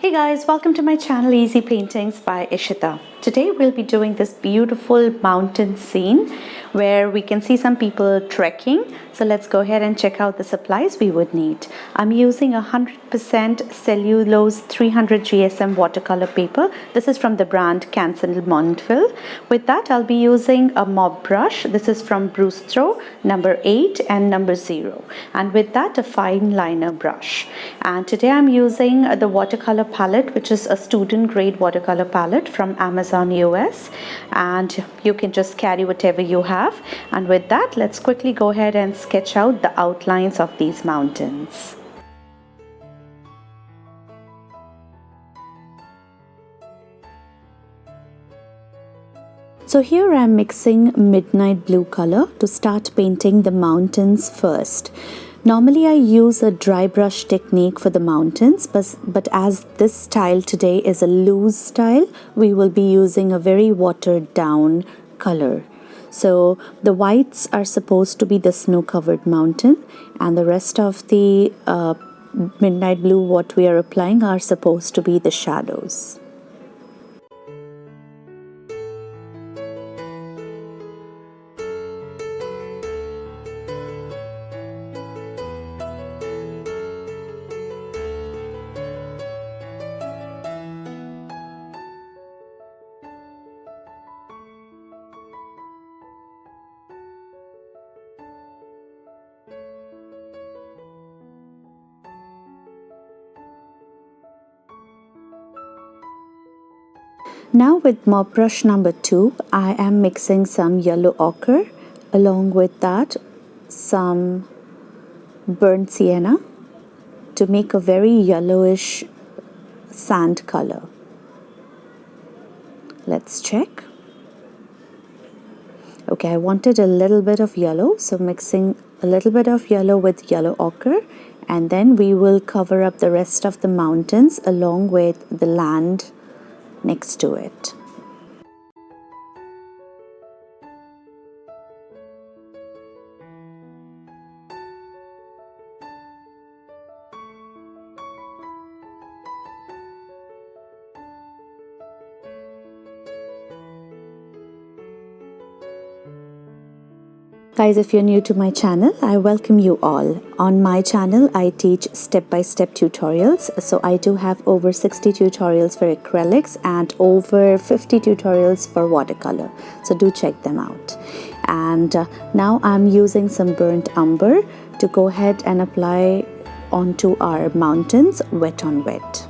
Hey guys, welcome to my channel Easy Paintings by Ishita. Today we'll be doing this beautiful mountain scene where we can see some people trekking. So let's go ahead and check out the supplies we would need. I'm using 100% cellulose 300 GSM watercolor paper. This is from the brand Cancel Montville. With that, I'll be using a mob brush. This is from Bruce Throw number 8 and number 0. And with that, a fine liner brush. And today I'm using the watercolor palette, which is a student grade watercolor palette from Amazon US, and you can just carry whatever you have. And with that, let's quickly go ahead and sketch out the outlines of these mountains. So here I'm mixing midnight blue color to start painting the mountains first. Normally I use a dry brush technique for the mountains, but as this style today is a loose style, we will be using a very watered down color. So the whites are supposed to be the snow-covered mountain, and the rest of the midnight blue what we are applying are supposed to be the shadows. Now with mob brush number 2, I am mixing some yellow ochre, along with that some burnt sienna to make a very yellowish sand color. Let's check. Okay, I wanted a little bit of yellow, so mixing a little bit of yellow with yellow ochre, and then we will cover up the rest of the mountains along with the land next to it. Guys, if you're new to my channel, I welcome you all. On my channel, I teach step-by-step tutorials. So I do have over 60 tutorials for acrylics and over 50 tutorials for watercolor. So do check them out. And now I'm using some burnt umber to go ahead and apply onto our mountains wet on wet.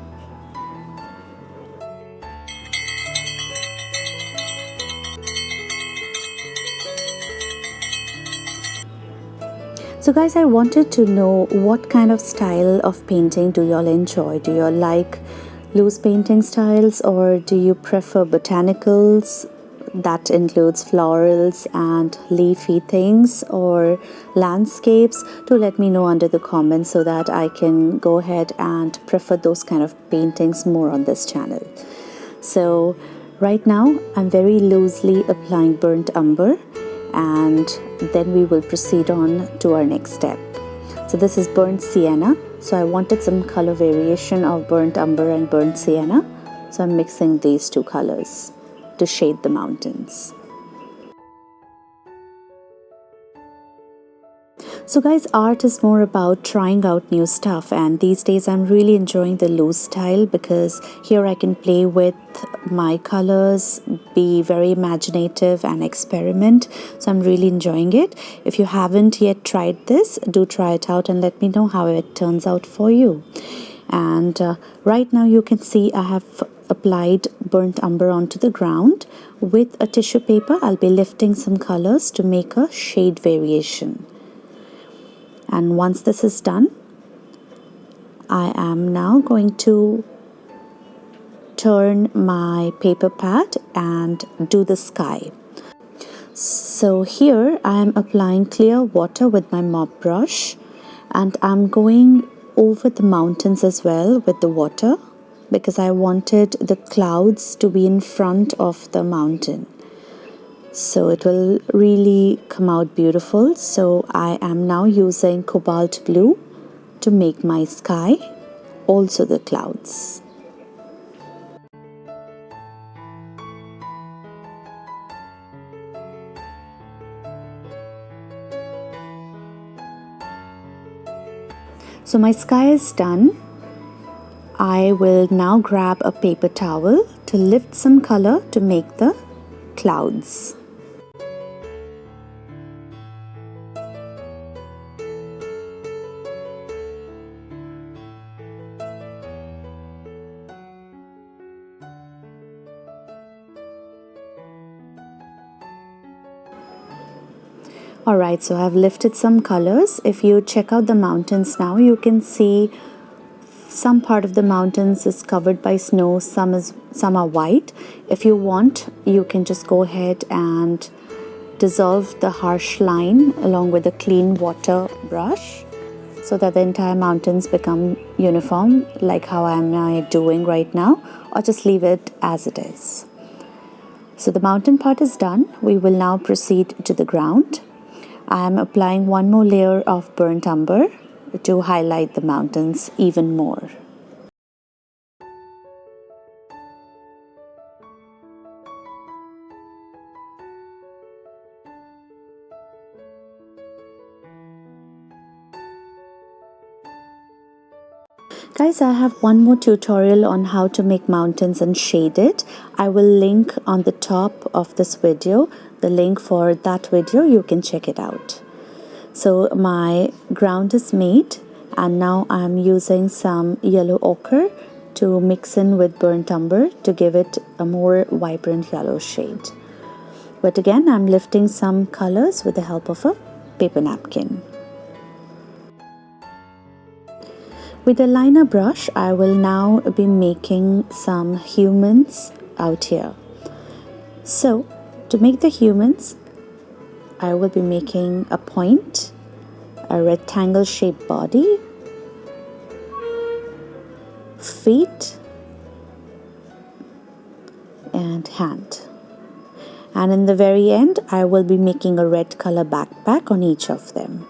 So guys, I wanted to know what kind of style of painting do y'all enjoy? Do y'all like loose painting styles, or do you prefer botanicals? That includes florals and leafy things, or landscapes. Do let me know under the comments so that I can go ahead and prefer those kind of paintings more on this channel. So right now I'm very loosely applying burnt umber, and then we will proceed on to our next step. So this is burnt sienna, so I wanted some color variation of burnt umber and burnt sienna, so I'm mixing these two colors to shade the mountains. So guys, art is more about trying out new stuff, and these days I'm really enjoying the loose style because here I can play with my colors, be very imaginative and experiment. So I'm really enjoying it. If you haven't yet tried this, do try it out and let me know how it turns out for you. And right now you can see I have applied burnt umber onto the ground. With a tissue paper, I'll be lifting some colors to make a shade variation. And once this is done, I am now going to turn my paper pad and do the sky. So here I am applying clear water with my mop brush, and I'm going over the mountains as well with the water because I wanted the clouds to be in front of the mountain. So it will really come out beautiful. So I am now using cobalt blue to make my sky, also the clouds. So my sky is done. I will now grab a paper towel to lift some color to make the clouds. Alright, so I've lifted some colors. If you check out the mountains now, you can see some part of the mountains is covered by snow, some are white. If you want, you can just go ahead and dissolve the harsh line along with a clean water brush so that the entire mountains become uniform, like how I'm doing right now, or just leave it as it is. So the mountain part is done. We will now proceed to the ground. I am applying one more layer of burnt umber to highlight the mountains even more. Guys, I have one more tutorial on how to make mountains and shade it. I will link on the top of this video, the link for that video, you can check it out. So my ground is made and now I'm using some yellow ochre to mix in with burnt umber to give it a more vibrant yellow shade. But again, I'm lifting some colors with the help of a paper napkin. With a liner brush, I will now be making some humans out here. So, to make the humans, I will be making a point, a rectangle shaped body, feet, and hand. And in the very end, I will be making a red color backpack on each of them.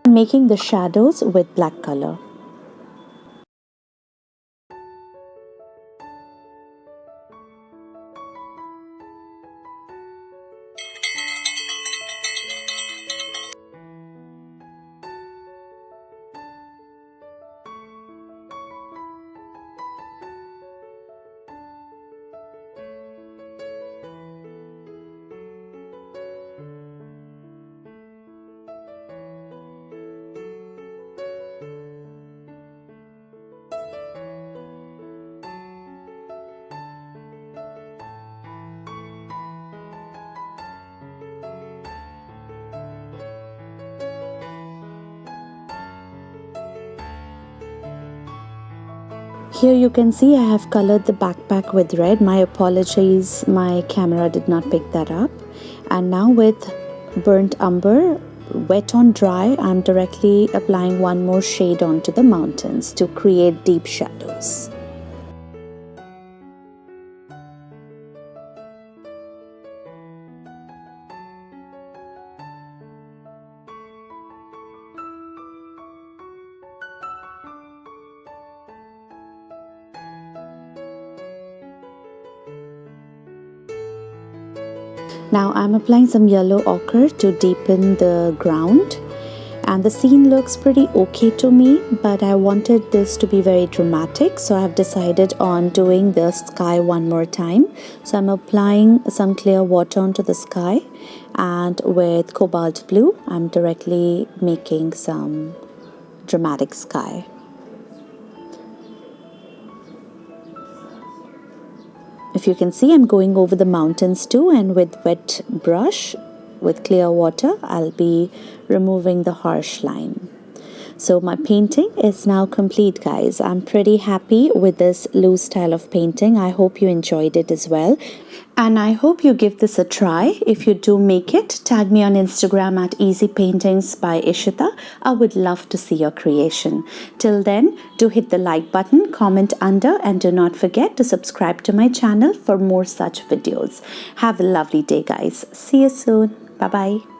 Making the shadows with black color. Here you can see I have colored the backpack with red. My apologies, my camera did not pick that up. And now with burnt umber, wet on dry, I'm directly applying one more shade onto the mountains to create deep shadows. Now I'm applying some yellow ochre to deepen the ground, and the scene looks pretty okay to me, but I wanted this to be very dramatic, so I've decided on doing the sky one more time. So I'm applying some clear water onto the sky, and with cobalt blue I'm directly making some dramatic sky. If you can see, I'm going over the mountains too, and with wet brush with clear water I'll be removing the harsh line. So my painting is now complete, guys. I'm pretty happy with this loose style of painting. I hope you enjoyed it as well. And I hope you give this a try. If you do make it, tag me on Instagram at Easy Paintings by Ishita. I would love to see your creation. Till then, do hit the like button, comment under, and do not forget to subscribe to my channel for more such videos. Have a lovely day, guys. See you soon. Bye-bye.